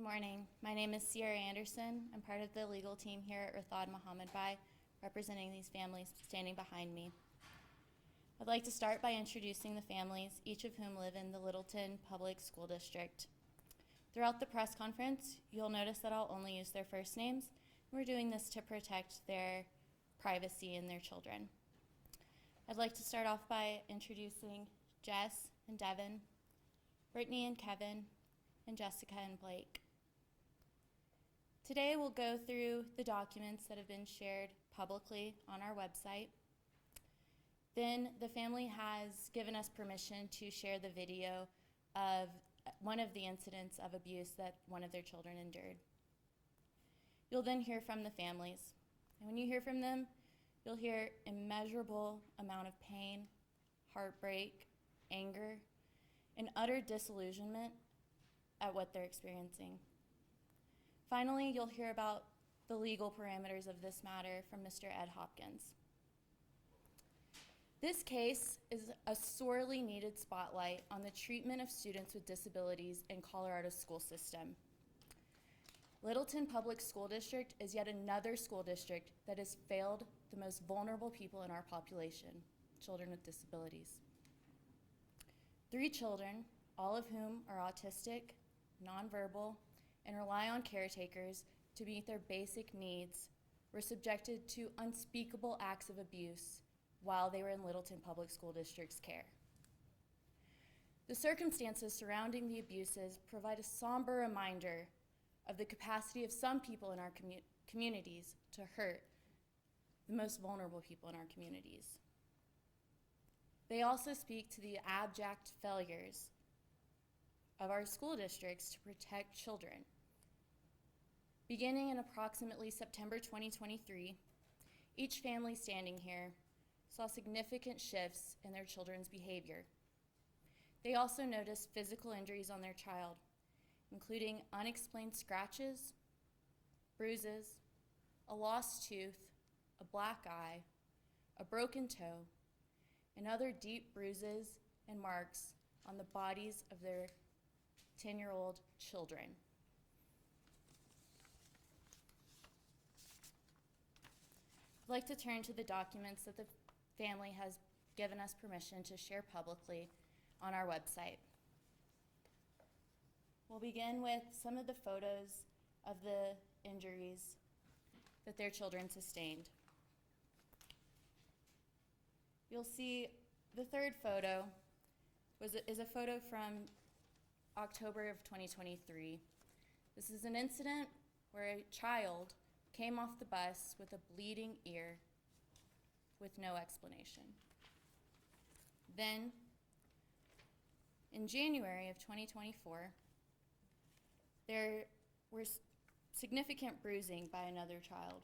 morning. My name is Sierra Anderson. I'm part of the legal team here at Rathod Mohammed Bai, representing these families standing behind me. I'd like to start by introducing the families, each of whom live in the Littleton Public School District. Throughout the press conference, you'll notice that I'll only use their first names. We're doing this to protect their privacy and their children. I'd like to start off by introducing Jess and Devin, Brittany and Kevin, and Jessica and Blake. Today we'll go through the documents that have been shared publicly on our website. Then the family has given us permission to share the video of one of the incidents of abuse that one of their children endured. You'll then hear from the families. And when you hear from them, you'll hear immeasurable amount of pain, heartbreak, anger, and utter disillusionment at what they're experiencing. Finally, you'll hear about the legal parameters of this matter from Mr. Ed Hopkins. This case is a sorely needed spotlight on the treatment of students with disabilities in Colorado's school system. Littleton Public School District is yet another school district that has failed the most vulnerable people in our population, children with disabilities. 3 children, all of whom are autistic, nonverbal, and rely on caretakers to meet their basic needs, were subjected to unspeakable acts of abuse while they were in Littleton Public School District's care. The circumstances surrounding the abuses provide a somber reminder of the capacity of some people in our communities to hurt the most vulnerable people in our communities. They also speak to the abject failures of our school districts to protect children. Beginning in approximately September 2023, each family standing here saw significant shifts in their children's behavior. They also noticed physical injuries on their child, including unexplained scratches, bruises, a lost tooth, a black eye, a broken toe, and other deep bruises and marks on the bodies of their 10-year-old children. I'd like to turn to the documents that the family has given us permission to share publicly on our website. We'll begin with some of the photos of the injuries that their children sustained. You'll see the third photo is a photo from October of 2023. This is an incident where a child came off the bus with a bleeding ear with no explanation. Then, in January of 2024, there was significant bruising by another child.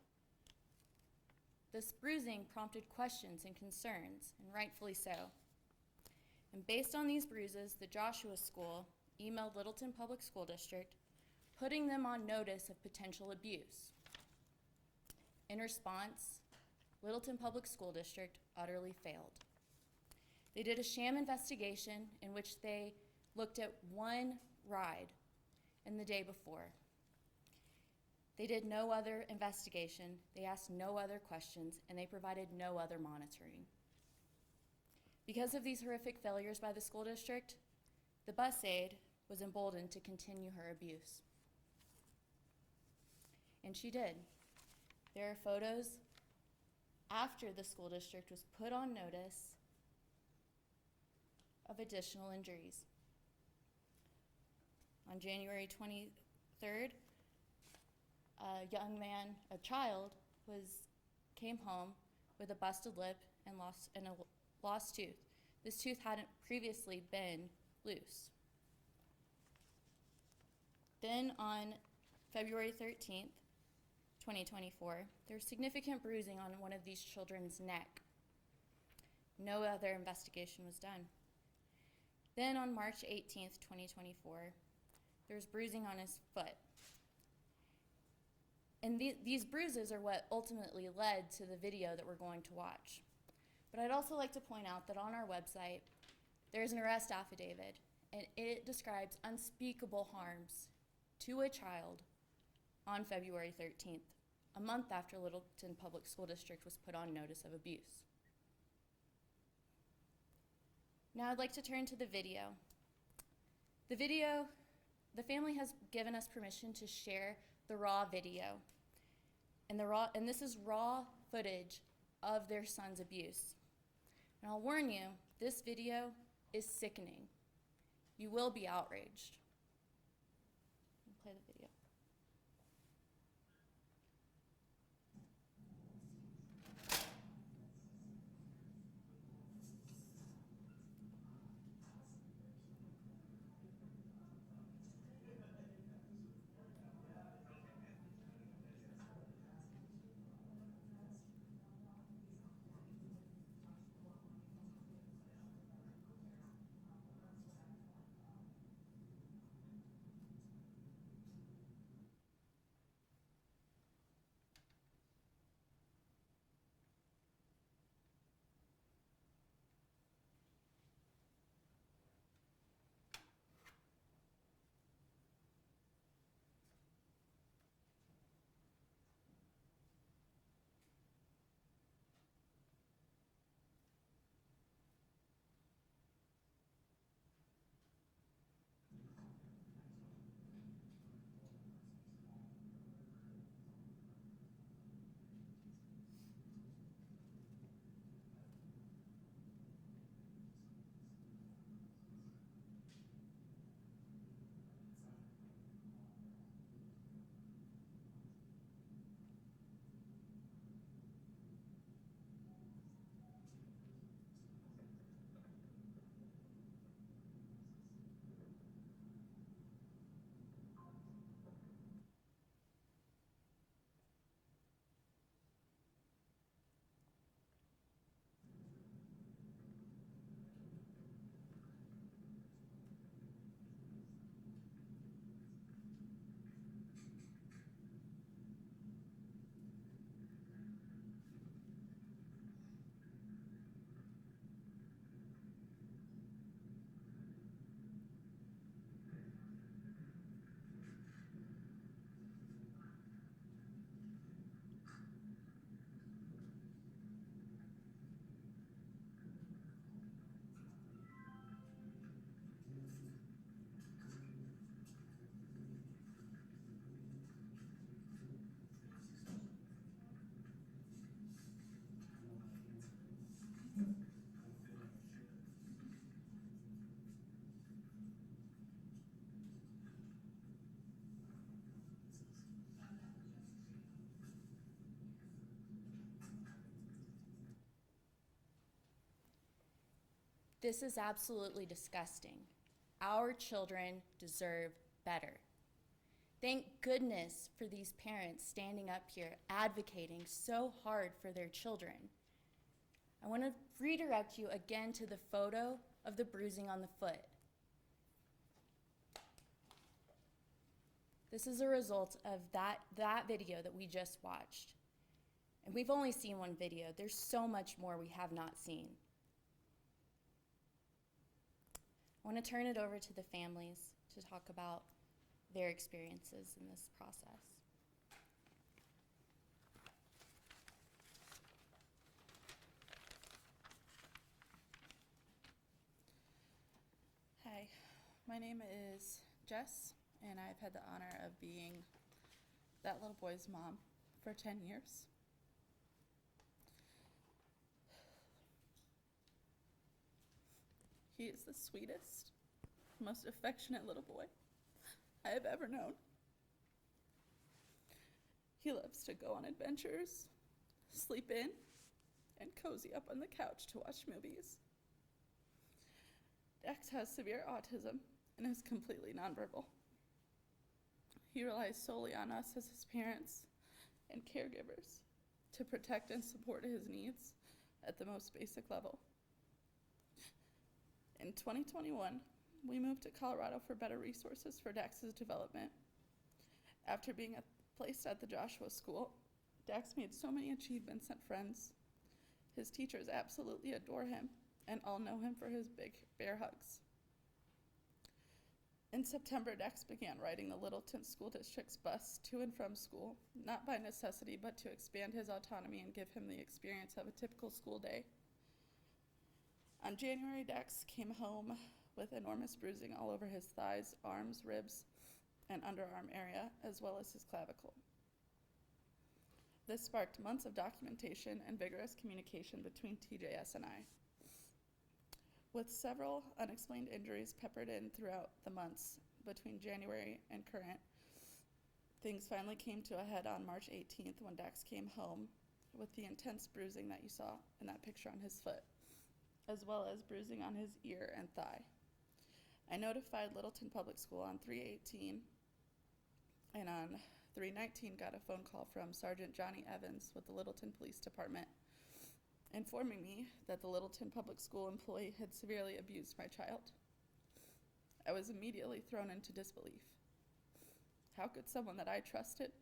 This bruising prompted questions and concerns, and rightfully so. And based on these bruises, the Joshua School emailed Littleton Public School District, putting them on notice of potential abuse. In response, Littleton Public School District utterly failed. They did a sham investigation in which they looked at one ride in the day before. They did no other investigation, they asked no other questions, and they provided no other monitoring. Because of these horrific failures by the school district, the bus aide was emboldened to continue her abuse. And she did. There are photos after the school district was put on notice of additional injuries. On January 23rd, a child came home with a busted lip and a lost tooth. This tooth hadn't previously been loose. Then on February 13th, 2024, there was significant bruising on one of these children's neck. No other investigation was done. Then on March 18th, 2024, there was bruising on his foot. And these bruises are what ultimately led to the video that we're going to watch. But I'd also like to point out that on our website, there's an arrest affidavit, and it describes unspeakable harms to a child on February 13th, a month after Littleton Public School District was put on notice of abuse. Now I'd like to turn to the video. The family has given us permission to share the raw video. And this is raw footage of their son's abuse. And I'll warn you, this video is sickening. You will be outraged. Play the video. This is absolutely disgusting. Our children deserve better. Thank goodness for these parents standing up here advocating so hard for their children. I want to redirect you again to the photo of the bruising on the foot. This is a result of that video that we just watched. And we've only seen one video. There's so much more we have not seen. I want to turn it over to the families to talk about their experiences in this process. Hi, my name is Jess, and I've had the honor of being that little boy's mom for 10 years. He is the sweetest, most affectionate little boy I have ever known. He loves to go on adventures, sleep in, and cozy up on the couch to watch movies. Dex has severe autism and is completely nonverbal. He relies solely on us as his parents and caregivers to protect and support his needs at the most basic level. In 2021, we moved to Colorado for better resources for Dax's development. After being placed at the Joshua School, Dax made so many achievements and friends. His teachers absolutely adore him and all know him for his big bear hugs. In September, Dex began riding the Littleton School District's bus to and from school, not by necessity, but to expand his autonomy and give him the experience of a typical school day. On January, Dex came home with enormous bruising all over his thighs, arms, ribs, and underarm area, as well as his clavicle. This sparked months of documentation and vigorous communication between TJS and I. With several unexplained injuries peppered in throughout the months between January and current, things finally came to a head on March 18th when Dex came home with the intense bruising that you saw in that picture on his foot, as well as bruising on his ear and thigh. I notified Littleton Public School on 3/18, and on 3/19 got a phone call from Sergeant Johnny Evans with the Littleton Police Department, informing me that the Littleton Public School employee had severely abused my child. I was immediately thrown into disbelief. How could someone that I trusted,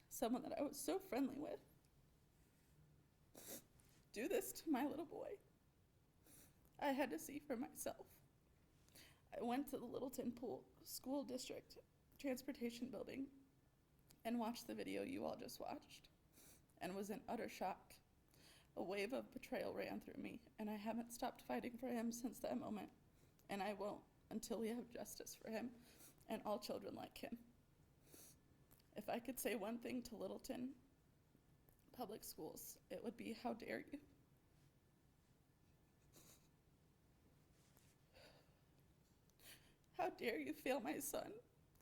someone that I was so friendly with, do this to my little boy? I had to see for myself. I went to the Littleton School District Transportation Building and watched the video you all just watched, and was in utter shock. A wave of betrayal ran through me, and I haven't stopped fighting for him since that moment, and I won't until we have justice for him and all children like him. If I could say one thing to Littleton Public Schools, it would be, how dare you? How dare you fail my son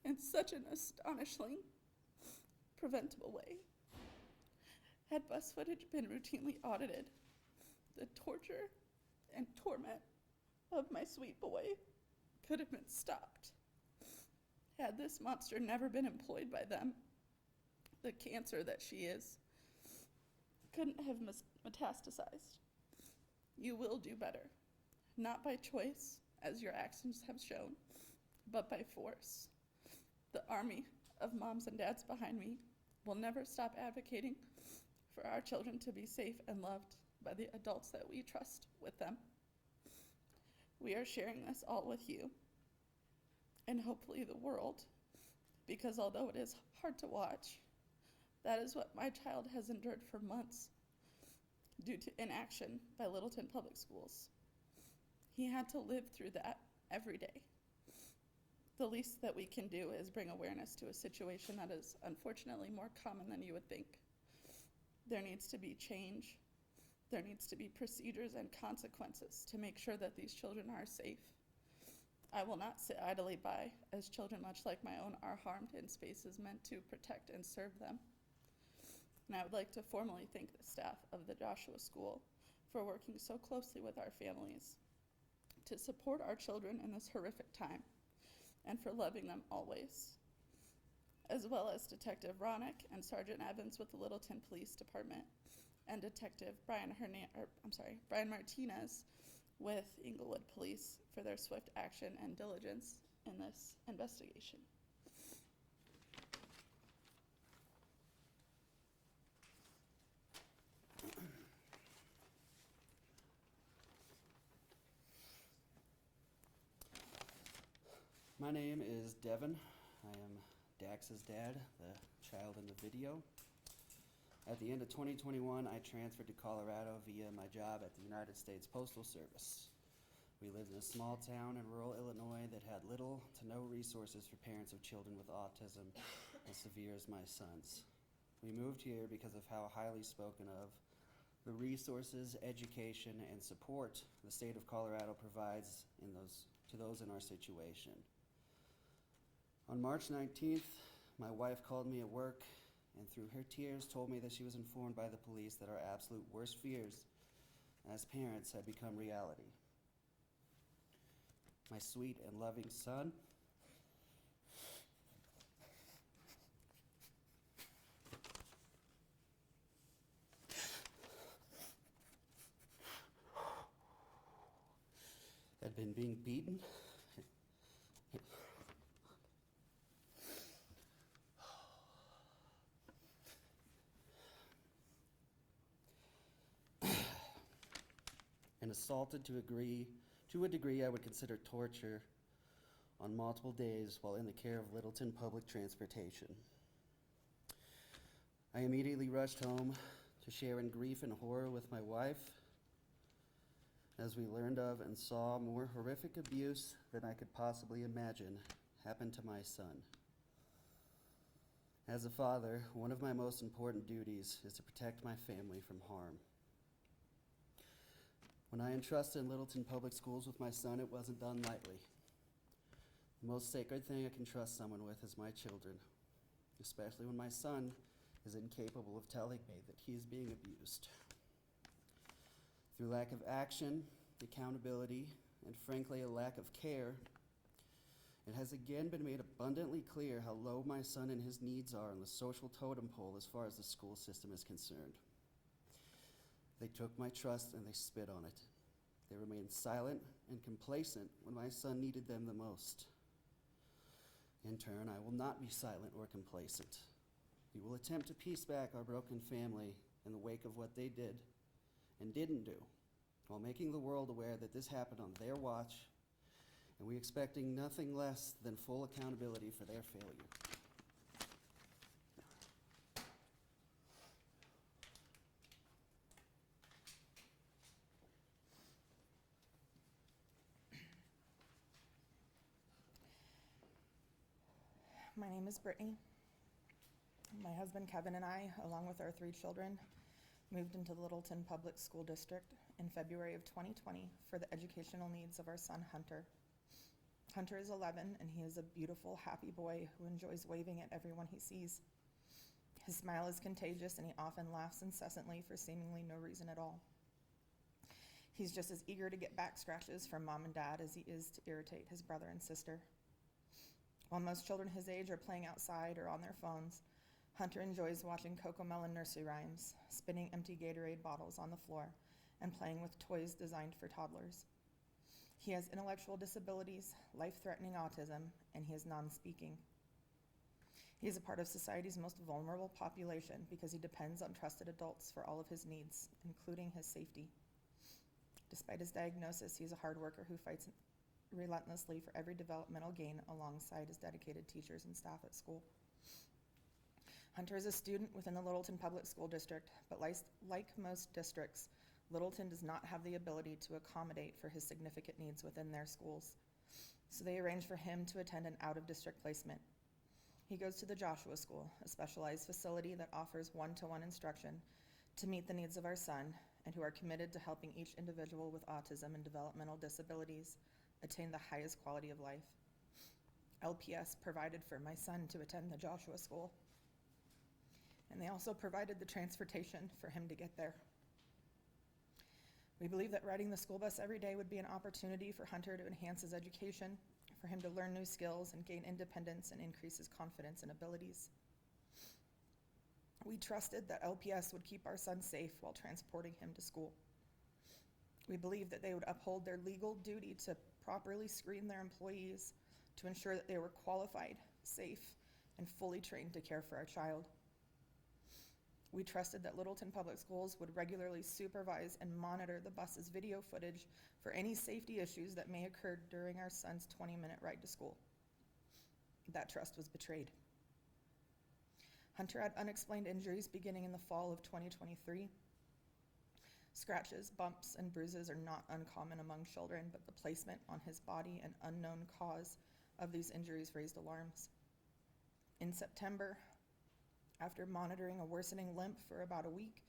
in such an astonishingly preventable way? Had bus footage been routinely audited, the torture and torment of my sweet boy could have been stopped. Had this monster never been employed by them, the cancer that she is couldn't have metastasized. You will do better, not by choice, as your actions have shown, but by force. The army of moms and dads behind me will never stop advocating for our children to be safe and loved by the adults that we trust with them. We are sharing this all with you, and hopefully the world, because although it is hard to watch, that is what my child has endured for months due to inaction by Littleton Public Schools. He had to live through that every day. The least that we can do is bring awareness to a situation that is unfortunately more common than you would think. There needs to be change. There needs to be procedures and consequences to make sure that these children are safe. I will not sit idly by as children, much like my own, are harmed in spaces meant to protect and serve them. And I would like to formally thank the staff of the Joshua School for working so closely with our families to support our children in this horrific time, and for loving them always, as well as Detective Ronick and Sergeant Evans with the Littleton Police Department, and Detective Brian Martinez with Inglewood Police for their swift action and diligence in this investigation. My name is Devin. I am Dax's dad, the child in the video. At the end of 2021, I transferred to Colorado via my job at the United States Postal Service. We lived in a small town in rural Illinois that had little to no resources for parents of children with autism as severe as my son's. We moved here because of how highly spoken of the resources, education, and support the state of Colorado provides to those in our situation. On March 19th, my wife called me at work and through her tears told me that she was informed by the police that our absolute worst fears as parents had become reality. My sweet and loving son had been being beaten and assaulted to a degree I would consider torture on multiple days while in the care of Littleton Public Transportation. I immediately rushed home to share in grief and horror with my wife as we learned of and saw more horrific abuse than I could possibly imagine happen to my son. As a father, one of my most important duties is to protect my family from harm. When I entrusted Littleton Public Schools with my son, it wasn't done lightly. The most sacred thing I can trust someone with is my children, especially when my son is incapable of telling me that he is being abused. Through lack of action, accountability, and frankly a lack of care, it has again been made abundantly clear how low my son and his needs are on the social totem pole as far as the school system is concerned. They took my trust and they spit on it. They remained silent and complacent when my son needed them the most. In turn, I will not be silent or complacent. We will attempt to piece back our broken family in the wake of what they did and didn't do, while making the world aware that this happened on their watch, and we expecting nothing less than full accountability for their failure. My name is Brittany. My husband Kevin and I, along with our 3 children, moved into the Littleton Public School District in February of 2020 for the educational needs of our son Hunter. Hunter is 11 and he is a beautiful, happy boy who enjoys waving at everyone he sees. His smile is contagious and he often laughs incessantly for seemingly no reason at all. He's just as eager to get back scratches from mom and dad as he is to irritate his brother and sister. While most children his age are playing outside or on their phones, Hunter enjoys watching Cocomelon nursery rhymes, spinning empty Gatorade bottles on the floor, and playing with toys designed for toddlers. He has intellectual disabilities, life-threatening autism, and he is non-speaking. He is a part of society's most vulnerable population because he depends on trusted adults for all of his needs, including his safety. Despite his diagnosis, he is a hard worker who fights relentlessly for every developmental gain alongside his dedicated teachers and staff at school. Hunter is a student within the Littleton Public School District, but like most districts, Littleton does not have the ability to accommodate for his significant needs within their schools. So they arranged for him to attend an out-of-district placement. He goes to the Joshua School, a specialized facility that offers one-to-one instruction to meet the needs of our son and who are committed to helping each individual with autism and developmental disabilities attain the highest quality of life. LPS provided for my son to attend the Joshua School, and they also provided the transportation for him to get there. We believe that riding the school bus every day would be an opportunity for Hunter to enhance his education, for him to learn new skills and gain independence and increase his confidence and abilities. We trusted that LPS would keep our son safe while transporting him to school. We believe that they would uphold their legal duty to properly screen their employees to ensure that they were qualified, safe, and fully trained to care for our child. We trusted that Littleton Public Schools would regularly supervise and monitor the bus's video footage for any safety issues that may occur during our son's 20-minute ride to school. That trust was betrayed. Hunter had unexplained injuries beginning in the fall of 2023. Scratches, bumps, and bruises are not uncommon among children, but the placement on his body and unknown cause of these injuries raised alarms. In September, after monitoring a worsening limp for about a week,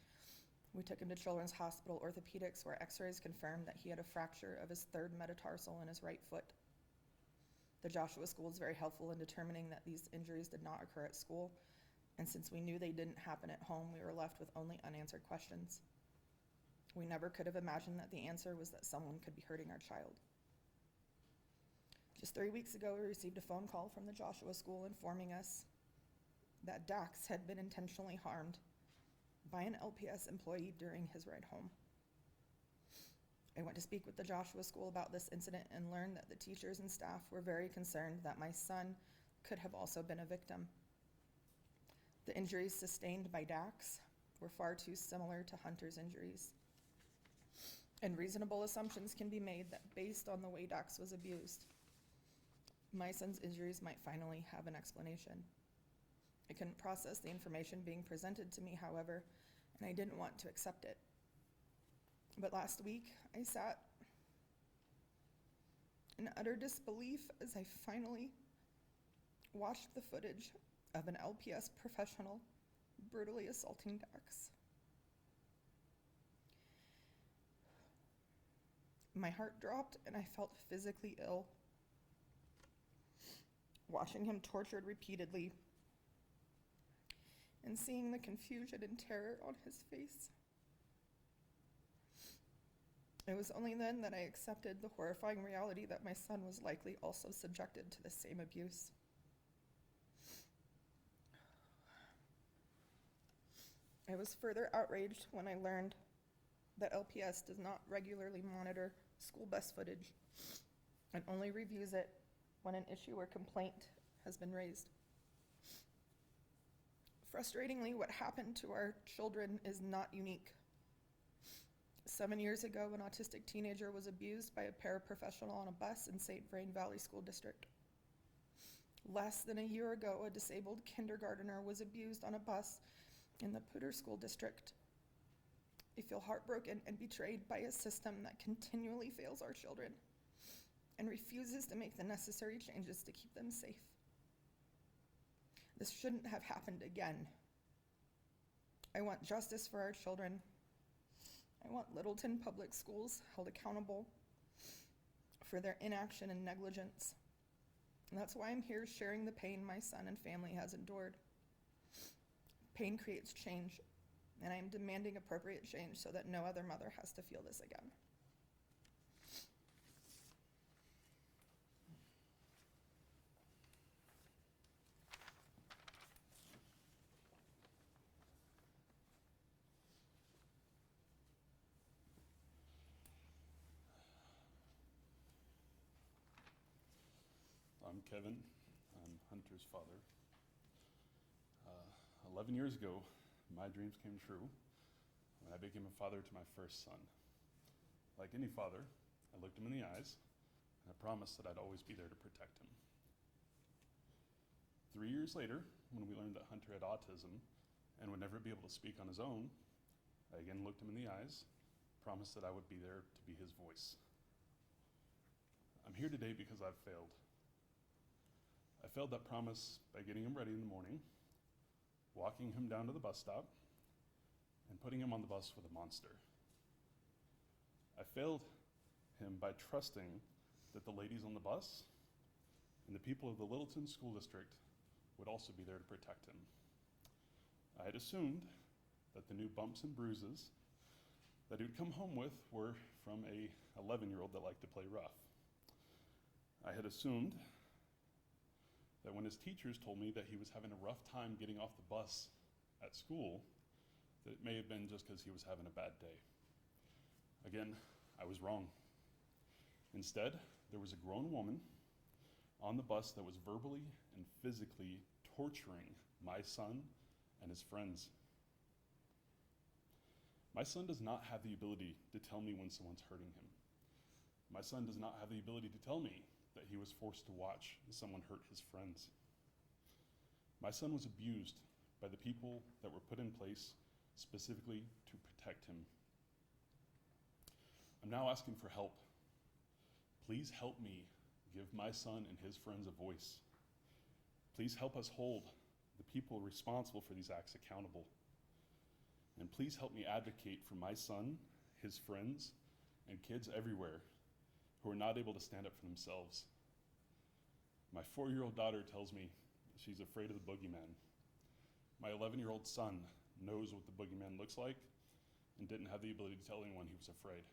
we took him to Children's Hospital Orthopedics, where x-rays confirmed that he had a fracture of his 3rd metatarsal in his right foot. The Joshua School is very helpful in determining that these injuries did not occur at school, and since we knew they didn't happen at home, we were left with only unanswered questions. We never could have imagined that the answer was that someone could be hurting our child. Just 3 weeks ago, we received a phone call from the Joshua School informing us that Dax had been intentionally harmed by an LPS employee during his ride home. I went to speak with the Joshua School about this incident and learned that the teachers and staff were very concerned that my son could have also been a victim. The injuries sustained by Dax were far too similar to Hunter's injuries, and reasonable assumptions can be made that based on the way Dax was abused, My son's injuries might finally have an explanation. I couldn't process the information being presented to me, however, and I didn't want to accept it. But last week, I sat in utter disbelief as I finally watched the footage of an LPS professional brutally assaulting Dax. My heart dropped and I felt physically ill. Watching him tortured repeatedly and seeing the confusion and terror on his face. It was only then that I accepted the horrifying reality that my son was likely also subjected to the same abuse. I was further outraged when I learned that LPS does not regularly monitor school bus footage and only reviews it when an issue or complaint has been raised. Frustratingly, what happened to our children is not unique. 7 years ago, an autistic teenager was abused by a paraprofessional on a bus in St. Vrain Valley School District. Less than a year ago, a disabled kindergartner was abused on a bus in the Poudre School District. I feel heartbroken and betrayed by a system that continually fails our children and refuses to make the necessary changes to keep them safe. This shouldn't have happened again. I want justice for our children. I want Littleton Public Schools held accountable for their inaction and negligence. And that's why I'm here sharing the pain my son and family has endured. Pain creates change, and I am demanding appropriate change so that no other mother has to feel this again. I'm Kevin. I'm Hunter's father. 11 years ago, my dreams came true when I became a father to my first son. Like any father, I looked him in the eyes and I promised that I'd always be there to protect him. 3 years later, when we learned that Hunter had autism and would never be able to speak on his own, I again looked him in the eyes, promised that I would be there to be his voice. I'm here today because I've failed. I failed that promise by getting him ready in the morning, walking him down to the bus stop, and putting him on the bus with a monster. I failed him by trusting that the ladies on the bus and the people of the Littleton School District would also be there to protect him. I had assumed that the new bumps and bruises that he would come home with were from a 11-year-old that liked to play rough. I had assumed that when his teachers told me that he was having a rough time getting off the bus at school, that it may have been just because he was having a bad day. Again, I was wrong. Instead, there was a grown woman on the bus that was verbally and physically torturing my son and his friends. My son does not have the ability to tell me when someone's hurting him. My son does not have the ability to tell me that he was forced to watch someone hurt his friends. My son was abused by the people that were put in place specifically to protect him. I'm now asking for help. Please help me give my son and his friends a voice. Please help us hold the people responsible for these acts accountable. And please help me advocate for my son, his friends, and kids everywhere who are not able to stand up for themselves. My 4-year-old daughter tells me she's afraid of the boogeyman. My 11-year-old son knows what the boogeyman looks like and didn't have the ability to tell anyone he was afraid.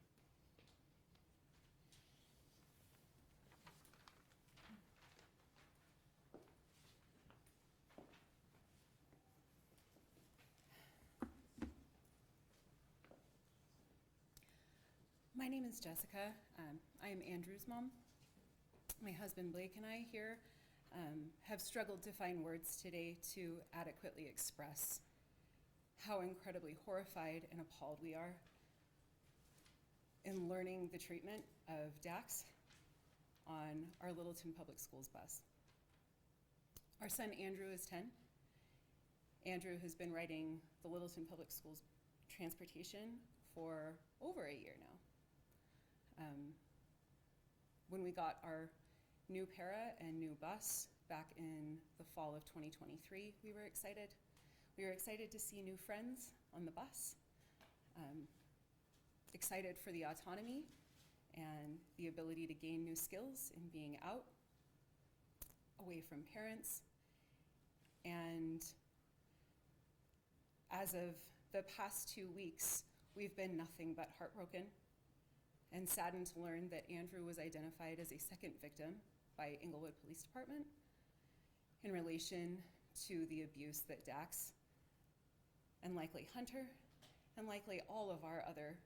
My name is Jessica. I am Andrew's mom. My husband Blake and I here have struggled to find words today to adequately express how incredibly horrified and appalled we are in learning the treatment of Dax on our Littleton Public Schools bus. Our son Andrew is 10. Andrew has been riding the Littleton Public Schools transportation for over a year now. When we got our new para and new bus back in the fall of 2023, we were excited. We were excited to see new friends on the bus, excited for the autonomy and the ability to gain new skills in being out, away from parents. And as of the past 2 weeks, we've been nothing but heartbroken and saddened to learn that Andrew was identified as a second victim by Inglewood Police Department in relation to the abuse that Dax and likely Hunter and likely all of our other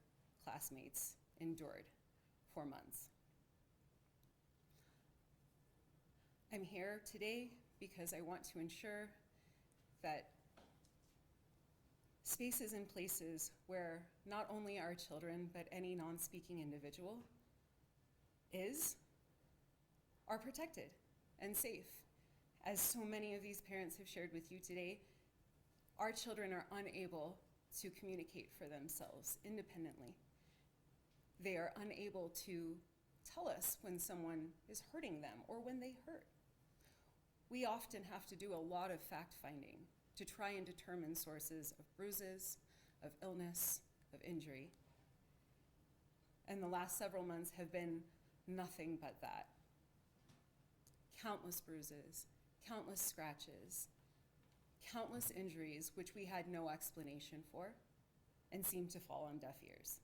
classmates endured for months. I'm here today because I want to ensure that spaces and places where not only our children, but any non-speaking individual are protected and safe. As so many of these parents have shared with you today, our children are unable to communicate for themselves independently. They are unable to tell us when someone is hurting them or when they hurt. We often have to do a lot of fact-finding to try and determine sources of bruises, of illness, of injury. And the last several months have been nothing but that. Countless bruises, countless scratches, countless injuries which we had no explanation for and seemed to fall on deaf ears.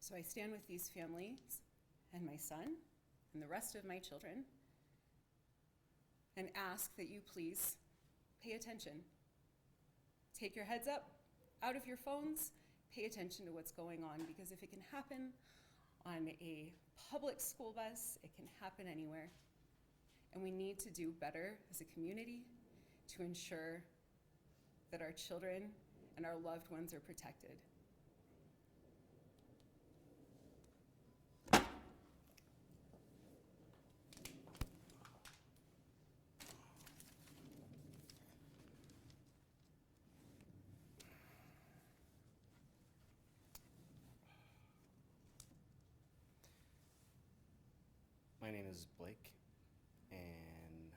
So I stand with these families and my son and the rest of my children and ask that you please pay attention. Take your heads up out of your phones, pay attention to what's going on, because if it can happen on a public school bus, it can happen anywhere. And we need to do better as a community to ensure that our children and our loved ones are protected. My name is Blake, and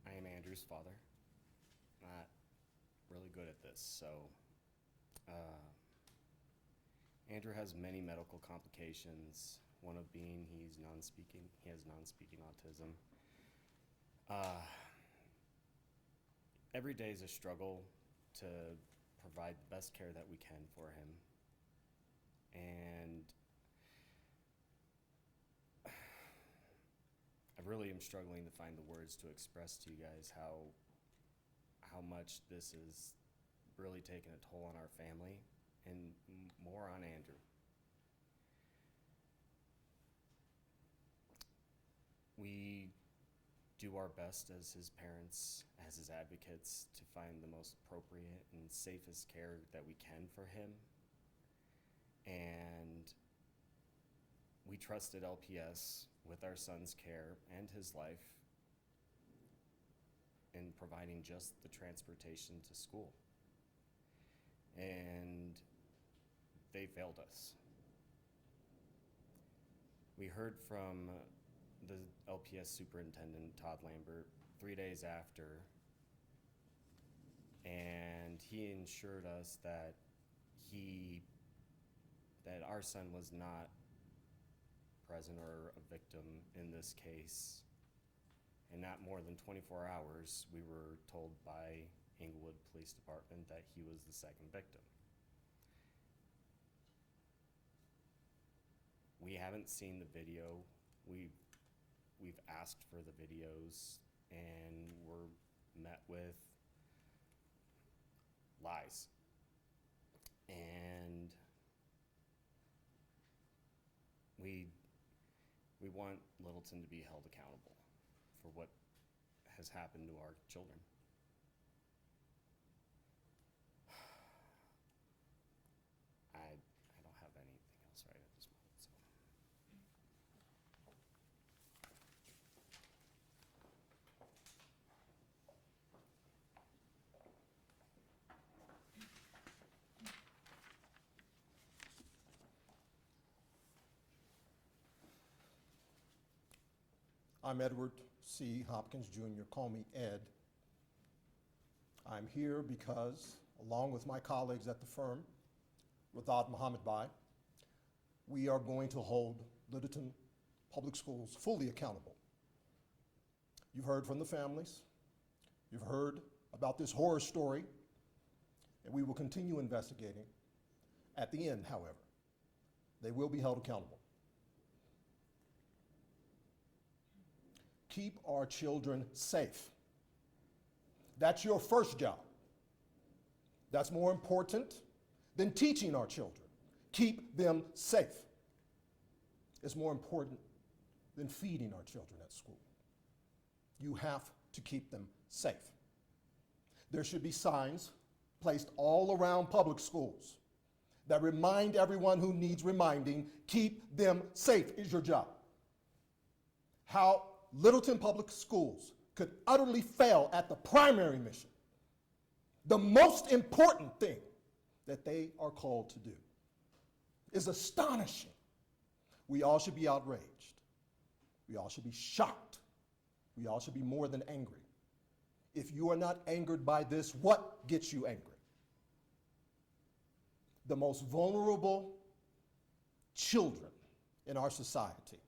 I am Andrew's father. Not really good at this, so Andrew has many medical complications, one of being he has non-speaking autism. Every day is a struggle to provide the best care that we can for him. And I really am struggling to find the words to express to you guys how much this is really taking a toll on our family and more on Andrew. We do our best as his parents, as his advocates, to find the most appropriate and safest care that we can for him. And we trusted LPS with our son's care and his life in providing just the transportation to school. And they failed us. We heard from the LPS superintendent, Todd Lambert, 3 days after, and he assured us that our son was not present or a victim in this case. And not more than 24 hours, we were told by Inglewood Police Department that he was the second victim. We haven't seen the video. We've asked for the videos, and we're met with lies. And we want Littleton to be held accountable for what has happened to our children. I don't have anything else right at this moment. So. I'm Edward C. Hopkins Jr., call me Ed. I'm here because, along with my colleagues at the firm, Radad Mohammed Bai, we are going to hold Littleton Public Schools fully accountable. You've heard from the families, you've heard about this horror story, and we will continue investigating. At the end, however, they will be held accountable. Keep our children safe. That's your first job. That's more important than teaching our children. Keep them safe. It's more important than feeding our children at school. You have to keep them safe. There should be signs placed all around public schools that remind everyone who needs reminding, keep them safe is your job. How Littleton Public Schools could utterly fail at the primary mission, the most important thing that they are called to do, is astonishing. We all should be outraged. We all should be shocked. We all should be more than angry. If you are not angered by this, what gets you angry? The most vulnerable children in our society,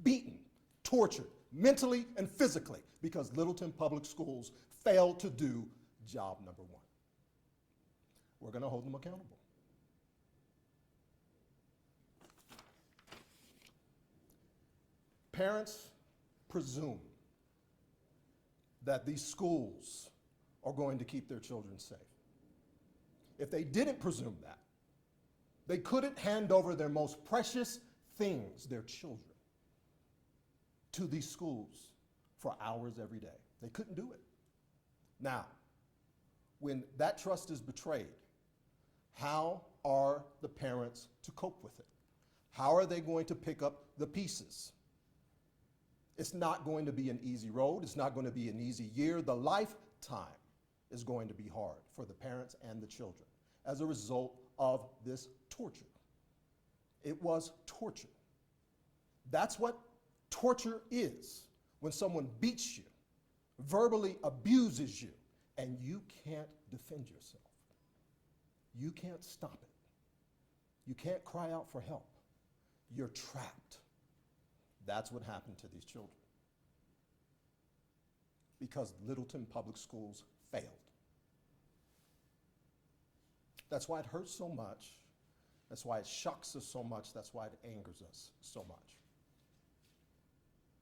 beaten, tortured, mentally and physically, because Littleton Public Schools failed to do job number one. We're going to hold them accountable. Parents presume that these schools are going to keep their children safe. If they didn't presume that, they couldn't hand over their most precious things, their children, to these schools for hours every day. They couldn't do it. Now, when that trust is betrayed, how are the parents to cope with it? How are they going to pick up the pieces? It's not going to be an easy road. It's not going to be an easy year. The lifetime is going to be hard for the parents and the children as a result of this torture. It was torture. That's what torture is, when someone beats you, verbally abuses you, and you can't defend yourself. You can't stop it. You can't cry out for help. You're trapped. That's what happened to these children. Because Littleton Public Schools failed. That's why it hurts so much. That's why it shocks us so much. That's why it angers us so much.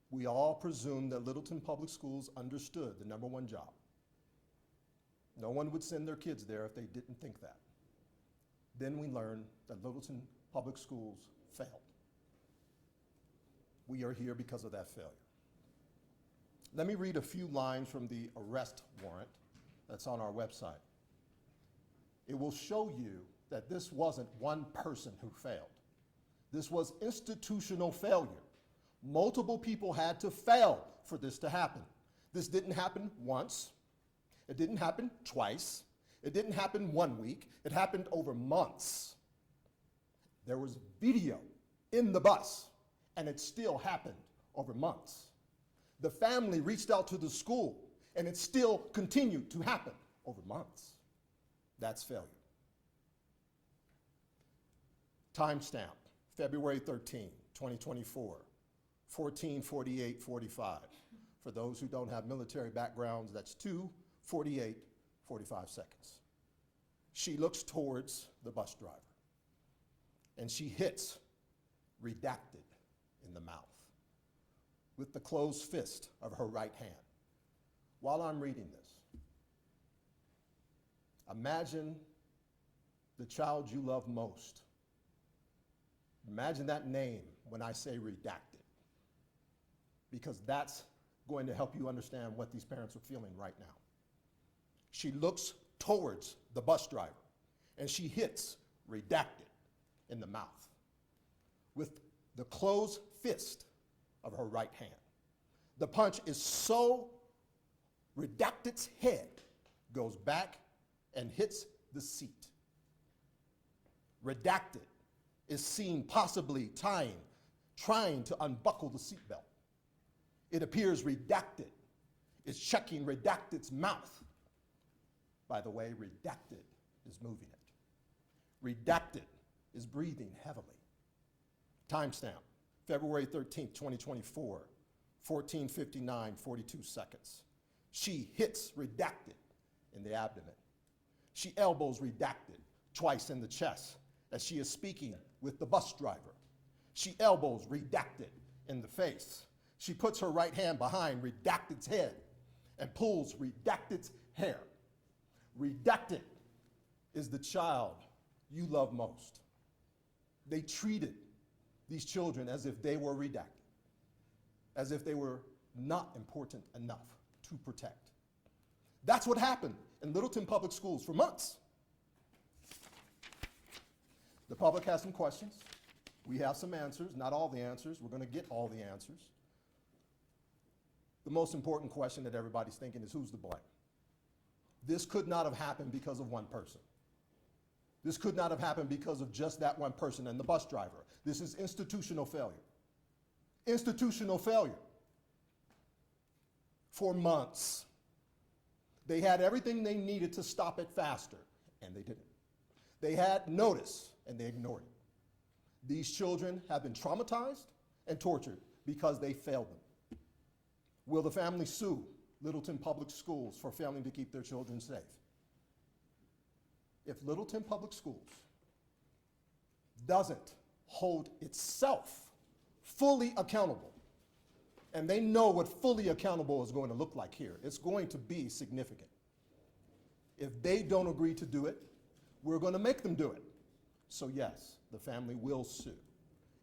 We all presume that Littleton Public Schools understood the number one job. No one would send their kids there if they didn't think that. Then we learned that Littleton Public Schools failed. We are here because of that failure. Let me read a few lines from the arrest warrant that's on our website. It will show you that this wasn't one person who failed. This was institutional failure. Multiple people had to fail for this to happen. This didn't happen once. It didn't happen twice. It didn't happen 1 week. It happened over months. There was video in the bus, and it still happened over months. The family reached out to the school, and it still continued to happen over months. That's failure. Timestamp, February 13, 2024, 14:48:45. For those who don't have military backgrounds, that's 2:48:45 seconds. She looks towards the bus driver, and she hits redacted in the mouth with the closed fist of her right hand. While I'm reading this, imagine the child you love most. Imagine that name when I say redacted, because that's going to help you understand what these parents are feeling right now. She looks towards the bus driver, and she hits redacted in the mouth with the closed fist of her right hand. The punch is so redacted's head goes back and hits the seat. Redacted is seen possibly trying to unbuckle the seatbelt. It appears redacted is checking redacted's mouth. By the way, redacted is moving it. Redacted is breathing heavily. Timestamp, February 13th, 2024, 14:59, 42 seconds. She hits redacted in the abdomen. She elbows redacted twice in the chest as she is speaking with the bus driver. She elbows redacted in the face. She puts her right hand behind redacted's head and pulls redacted's hair. Redacted is the child you love most. They treated these children as if they were redacted, as if they were not important enough to protect. That's what happened in Littleton Public Schools for months. The public has some questions. We have some answers, not all the answers. We're going to get all the answers. The most important question that everybody's thinking is, who's to blame? This could not have happened because of one person. This could not have happened because of just that one person and the bus driver. This is institutional failure. Institutional failure. For months, they had everything they needed to stop it faster, and they didn't. They had notice, and they ignored it. These children have been traumatized and tortured because they failed them. Will the family sue Littleton Public Schools for failing to keep their children safe? If Littleton Public Schools doesn't hold itself fully accountable, and they know what fully accountable is going to look like here, it's going to be significant. If they don't agree to do it, we're going to make them do it. So yes, the family will sue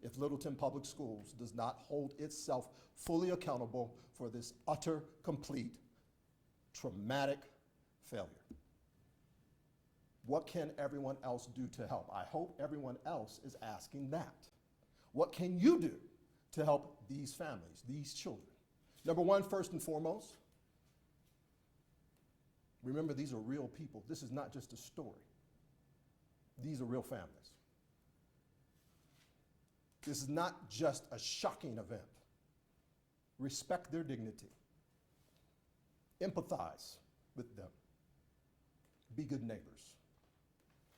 if Littleton Public Schools does not hold itself fully accountable for this utter, complete, traumatic failure. What can everyone else do to help? I hope everyone else is asking that. What can you do to help these families, these children? Number one, first and foremost, remember these are real people. This is not just a story. These are real families. This is not just a shocking event. Respect their dignity. Empathize with them. Be good neighbors.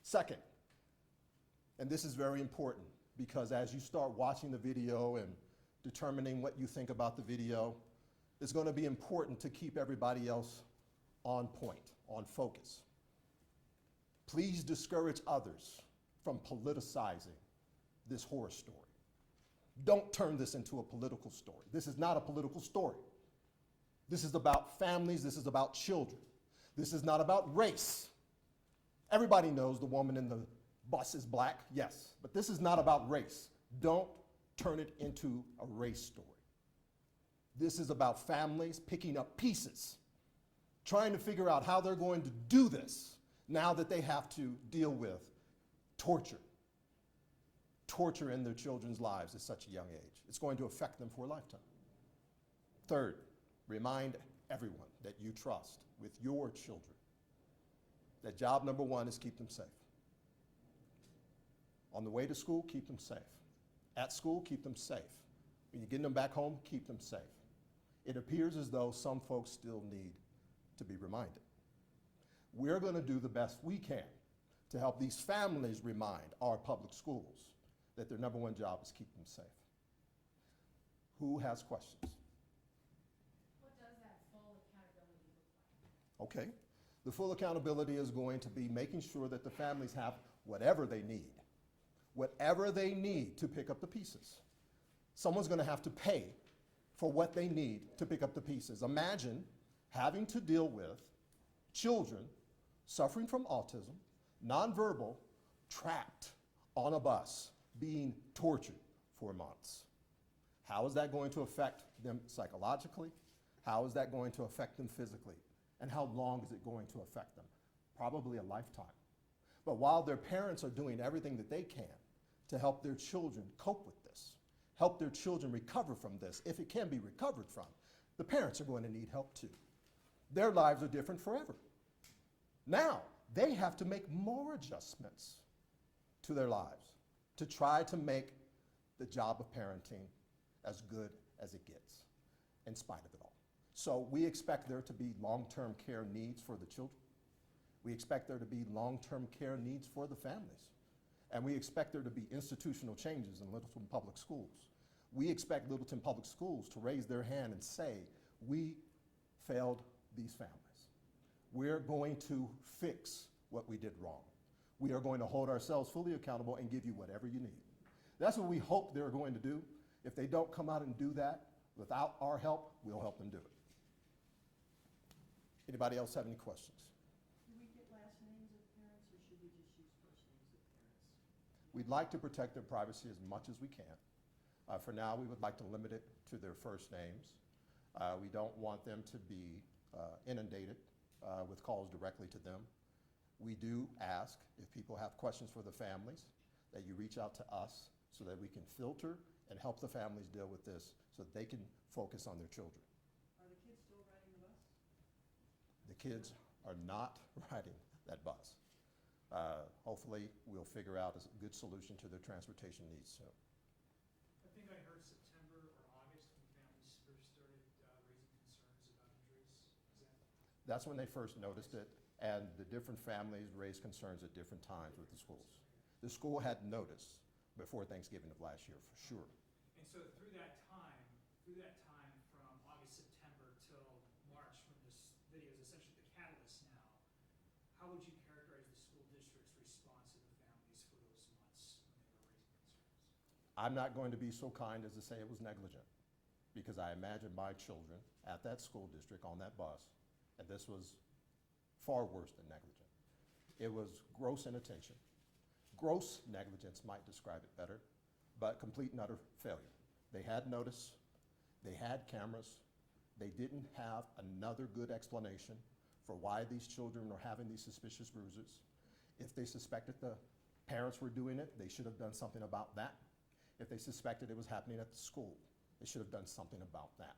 Second, and this is very important because as you start watching the video and determining what you think about the video, it's going to be important to keep everybody else on point, on focus. Please discourage others from politicizing this horror story. Don't turn this into a political story. This is not a political story. This is about families. This is about children. This is not about race. Everybody knows the woman in the bus is black, yes, but this is not about race. Don't turn it into a race story. This is about families picking up pieces, trying to figure out how they're going to do this now that they have to deal with torture. Torture in their children's lives at such a young age. It's going to affect them for a lifetime. Third, remind everyone that you trust with your children that job number one is keep them safe. On the way to school, keep them safe. At school, keep them safe. When you're getting them back home, keep them safe. It appears as though some folks still need to be reminded. We're going to do the best we can to help these families remind our public schools that their number one job is keep them safe. Who has questions? What does that full accountability look like? Okay. The full accountability is going to be making sure that the families have whatever they need to pick up the pieces. Someone's going to have to pay for what they need to pick up the pieces. Imagine having to deal with children suffering from autism, nonverbal, trapped on a bus, being tortured for months. How is that going to affect them psychologically? How is that going to affect them physically? And how long is it going to affect them? Probably a lifetime. But while their parents are doing everything that they can to help their children cope with this, help their children recover from this, if it can be recovered from, the parents are going to need help too. Their lives are different forever. Now, they have to make more adjustments to their lives to try to make the job of parenting as good as it gets. in spite of it all. So we expect there to be long-term care needs for the children. We expect there to be long-term care needs for the families. And we expect there to be institutional changes in Littleton Public Schools. We expect Littleton Public Schools to raise their hand and say, we failed these families. We're going to fix what we did wrong. We are going to hold ourselves fully accountable and give you whatever you need. That's what we hope they're going to do. If they don't come out and do that, without our help, we'll help them do it. Anybody else have any questions? Do we get last names of parents, or should we just use first names of parents? We'd like to protect their privacy as much as we can. For now, we would like to limit it to their first names. We don't want them to be inundated with calls directly to them. We do ask, if people have questions for the families, that you reach out to us so that we can filter and help the families deal with this so that they can focus on their children. Are the kids still riding the bus? The kids are not riding that bus. Hopefully, we'll figure out a good solution to their transportation needs soon. I think I heard September or August when families first started raising concerns about injuries. Is that? That's when they first noticed it, and the different families raised concerns at different times with the schools. The school had notice before Thanksgiving of last year, for sure. And so through that time from August, September till March, when this video is essentially the catalyst now, how would you characterize the school district's response to the families for those months when they were raising concerns? I'm not going to be so kind as to say it was negligent, because I imagine my children at that school district on that bus, and this was far worse than negligent. It was gross inattention. Gross negligence might describe it better, but complete and utter failure. They had notice, they had cameras, they didn't have another good explanation for why these children were having these suspicious bruises. If they suspected the parents were doing it, they should have done something about that. If they suspected it was happening at the school, they should have done something about that.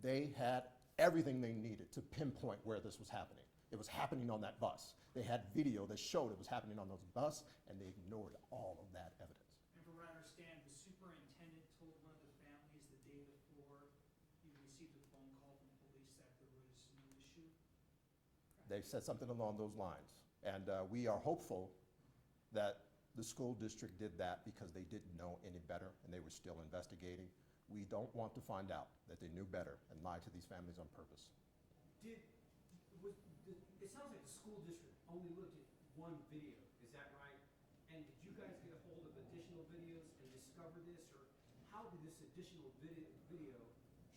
They had everything they needed to pinpoint where this was happening. It was happening on that bus. They had video that showed it was happening on those bus, and they ignored all of that evidence. And from what I understand, the superintendent told one of the families the day before you received a phone call from police that there was no issue? They said something along those lines. And we are hopeful that the school district did that because they didn't know any better and they were still investigating. We don't want to find out that they knew better and lied to these families on purpose. It sounds like the school district only looked at one video, is that right? And did you guys get a hold of additional videos and discover this, or how did this additional video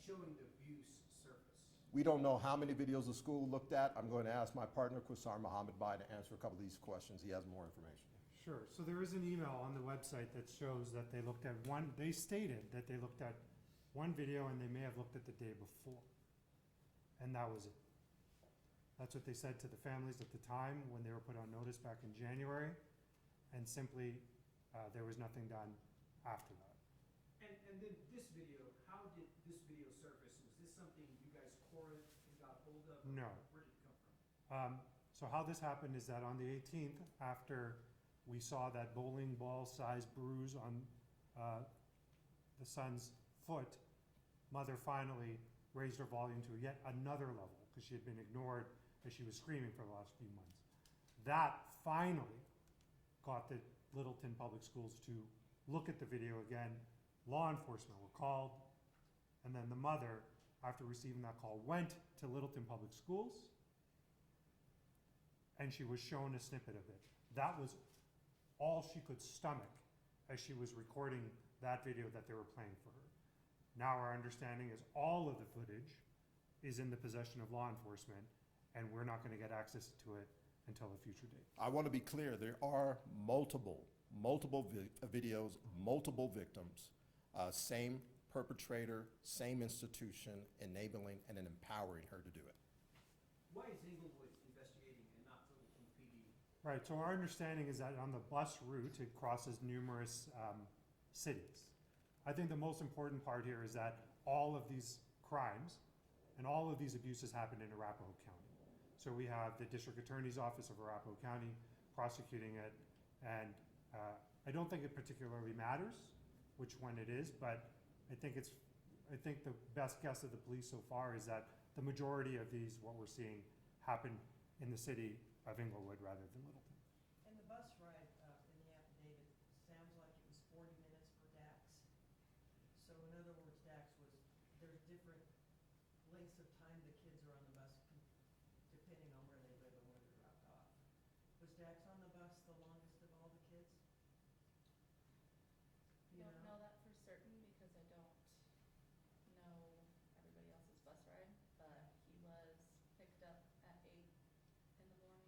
showing the abuse surface? We don't know how many videos the school looked at. I'm going to ask my partner, KUSA to answer a couple of these questions. He has more information. Sure. So there is an email on the website that shows that they looked at they stated that they looked at one video and they may have looked at the day before. And that was it. That's what they said to the families at the time when they were put on notice back in January. And simply, there was nothing done after that. And then this video, how did this video surface? Was this something you guys courted and got hold of? No. Where did it come from? So how this happened is that on the 18th, after we saw that bowling ball-sized bruise on the son's foot, mother finally raised her volume to yet another level because she had been ignored as she was screaming for the last few months. That finally got the Littleton Public Schools to look at the video again. Law enforcement were called, and then the mother, after receiving that call, went to Littleton Public Schools, and she was shown a snippet of it. That was all she could stomach as she was recording that video that they were playing for her. Now our understanding is all of the footage is in the possession of law enforcement, and we're not going to get access to it until a future date. I want to be clear, there are multiple videos, multiple victims, same perpetrator, same institution, enabling and empowering her to do it. Why is Inglewood investigating and not Littleton PD? Right, so our understanding is that on the bus route, it crosses numerous cities. I think the most important part here is that all of these crimes and all of these abuses happened in Arapahoe County. So we have the District Attorney's Office of Arapahoe County prosecuting it, and I don't think it particularly matters which one it is, but I think it's I think the best guess of the police so far is that the majority of these, what we're seeing, happen in the city of Inglewood rather than Littleton. And the bus ride, in the affidavit, sounds like it was 40 minutes for Dax. So in other words, Dax was, there's different lengths of time the kids are on the bus depending on where they live and where they're dropped off. Was Dax on the bus the longest of all the kids? I don't know that for certain because I don't know everybody else's bus ride, but he was picked up at 8 in the morning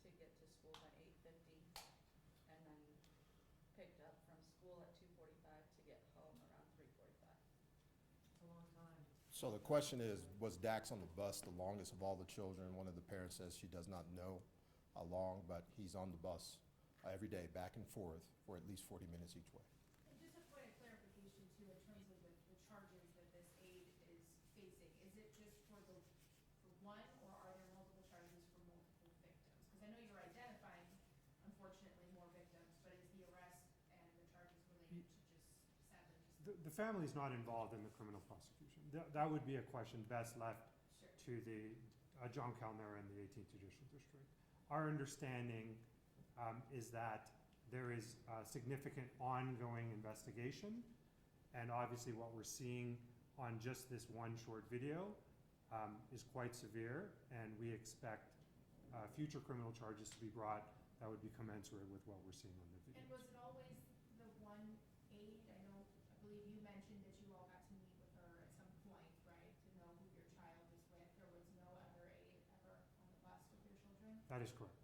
to get to school by 8:50, and then picked up from school at 2:45 to get home around 3:45. It's a long time. So the question is, was Dax on the bus the longest of all the children? One of the parents says she does not know how long, but he's on the bus every day, back and forth, for at least 40 minutes each way. And just a point of clarification too, in terms of the charges that this aide is facing, is it just for one, or are there multiple charges for multiple victims? Because I know you're identifying, unfortunately, more victims, but is the arrest and the charges related to just sadly just? The family's not involved in the criminal prosecution. That would be a question best left Sure. to the John Kellner and the 18th Judicial District. Our understanding is that there is significant ongoing investigation, and obviously what we're seeing on just this one short video is quite severe, and we expect future criminal charges to be brought that would be commensurate with what we're seeing on the video. And was it always the one aide? I believe you mentioned that you all got to meet with her at some point, right, to know who your child is with. There was no other aide ever on the bus with your children? That is correct.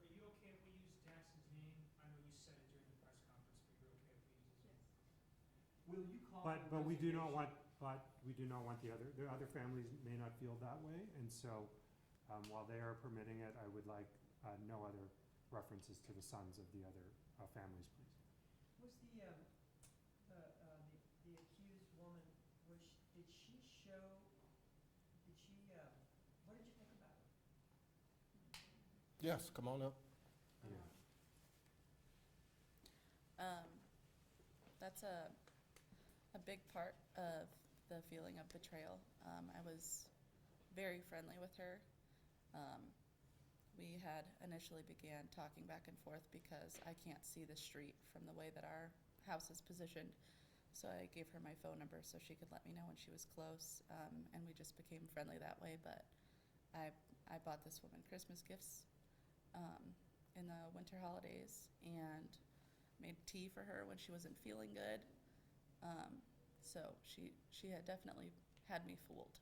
Are you okay if we use Dax's name? I know you said it during the press conference, but you're okay if we use his name? Will you call? But we do not want the other families may not feel that way, and so while they are permitting it, I would like no other references to the sons of the other families, please. Was the accused woman, did she what did you think about her? Yes, come on up. Yeah. That's a big part of the feeling of betrayal. I was very friendly with her. We had initially began talking back and forth because I can't see the street from the way that our house is positioned. So I gave her my phone number so she could let me know when she was close, and we just became friendly that way. But I bought this woman Christmas gifts in the winter holidays and made tea for her when she wasn't feeling good. So she had definitely had me fooled.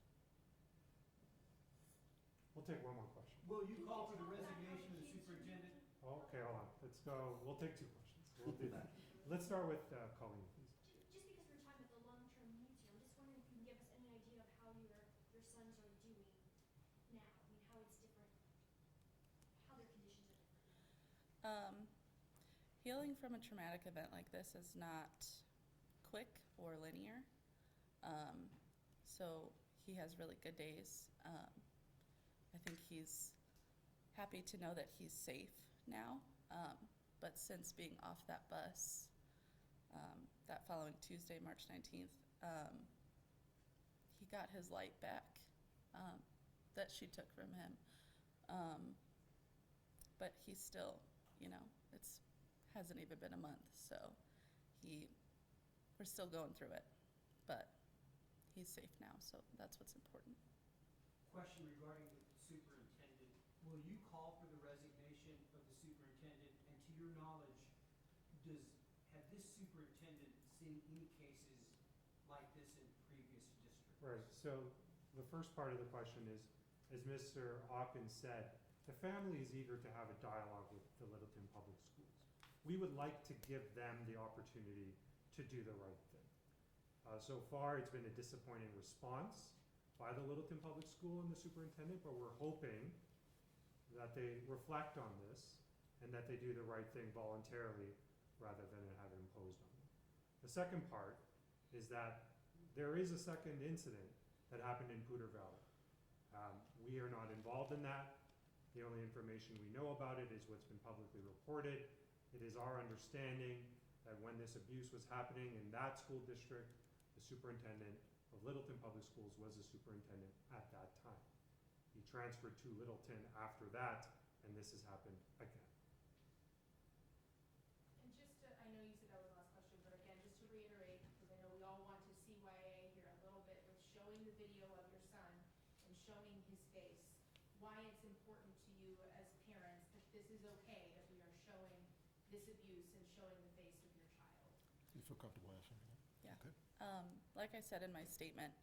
We'll take one more question. Will you call for the resignation of the superintendent? Okay, hold on. Let's go. We'll take two questions. We'll do that. Let's start with Colleen, please. Just because we're talking about the long-term needs here, I'm just wondering if you can give us any idea of how your sons are doing now. I mean, how it's different, how their conditions are different. Healing from a traumatic event like this is not quick or linear. So he has really good days. I think he's happy to know that he's safe now. But since being off that bus, that following Tuesday, March 19th, he got his light back that she took from him. But he's still, hasn't even been a month, so we're still going through it. But he's safe now, so that's what's important. Question regarding the superintendent. Will you call for the resignation of the superintendent? And to your knowledge, have this superintendent seen any cases like this in previous districts? Right, so the first part of the question is, as Mr. Hawkins said, the family is eager to have a dialogue with the Littleton Public Schools. We would like to give them the opportunity to do the right thing. So far, it's been a disappointing response by the Littleton Public School and the superintendent, but we're hoping that they reflect on this and that they do the right thing voluntarily rather than have it imposed on them. The second part is that there is a second incident that happened in Poudre Valley. We are not involved in that. The only information we know about it is what's been publicly reported. It is our understanding that when this abuse was happening in that school district, the superintendent of Littleton Public Schools was the superintendent at that time. He transferred to Littleton after that, and this has happened again. And just to, I know you said that was the last question, but again, just to reiterate, because I know we all want to CYA here a little bit with showing the video of your son and showing his face, why it's important to you as parents that this is okay, that we are showing this abuse and showing the face of your child. You feel comfortable answering that? Yeah. Okay. Like I said in my statement,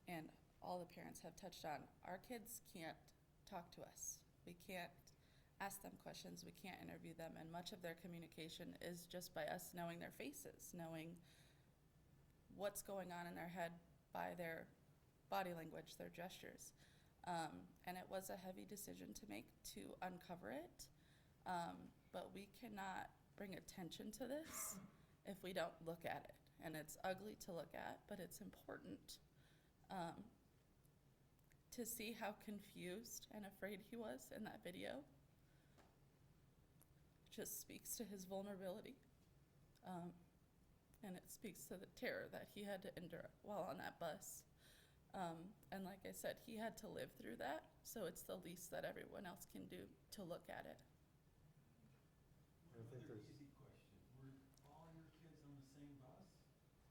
and all the parents have touched on, our kids can't talk to us. We can't ask them questions, we can't interview them, and much of their communication is just by us knowing their faces, knowing what's going on in their head by their body language, their gestures. And it was a heavy decision to make to uncover it, but we cannot bring attention to this if we don't look at it. And it's ugly to look at, but it's important to see how confused and afraid he was in that video. Just speaks to his vulnerability. And it speaks to the terror that he had to endure while on that bus. And like I said, he had to live through that, so it's the least that everyone else can do to look at it. I think Another there's, easy question. Were all your kids on the same bus?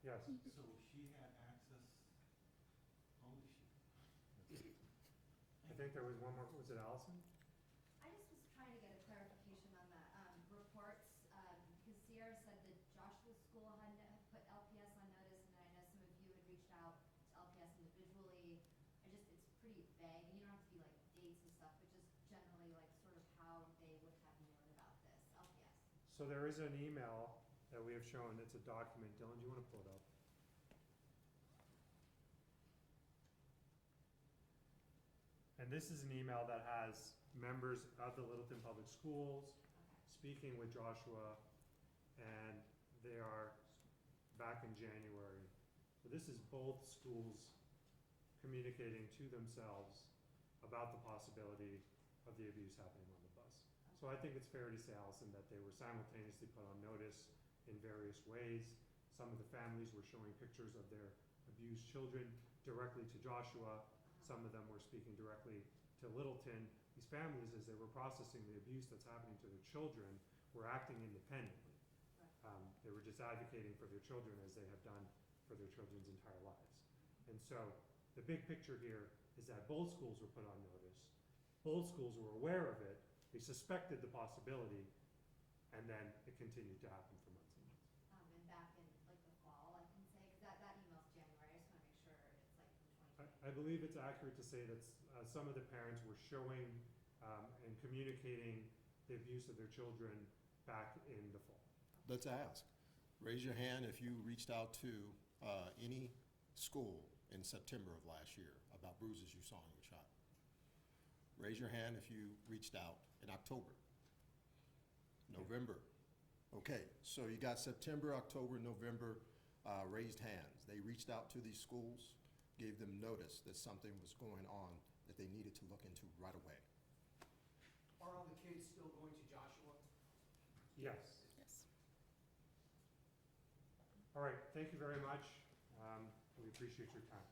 yes, So she had access, only she. I think there was one more, was it Allison? I just was trying to get a clarification on the reports, because Sierra said that Joshua School had put LPS on notice, and then I know some of you had reached out to LPS individually. It's pretty vague, and you don't have to be like dates and stuff, but just generally like sort of how they would have known about this, LPS. So there is an email that we have shown, it's a document. Dylan, do you want to pull it up? And this is an email that has members of the Littleton Public Schools speaking with Joshua, and they are back in January. So this is both schools communicating to themselves about the possibility of the abuse happening on the bus. So I think it's fair to say, Allison, that they were simultaneously put on notice in various ways. Some of the families were showing pictures of their abused children directly to Joshua. Some of them were speaking directly to Littleton. These families, as they were processing the abuse that's happening to their children, were acting independently. They were just advocating for their children as they have done for their children's entire lives. And so the big picture here is that both schools were put on notice. Both schools were aware of it. They suspected the possibility, and then it continued to happen for months and months. And back in like the fall, I can say, because that email's January, I just want to make sure it's like from 2020. I believe it's accurate to say that some of the parents were showing and communicating the abuse of their children back in the fall. Let's ask. Raise your hand if you reached out to any school in September of last year about bruises you saw on your child. Raise your hand if you reached out in October, November. Okay, so you got September, October, November raised hands. They reached out to these schools, gave them notice that something was going on that they needed to look into right away. Are all the kids still going to Joshua? Yes. Yes. All right, thank you very much. We appreciate your time.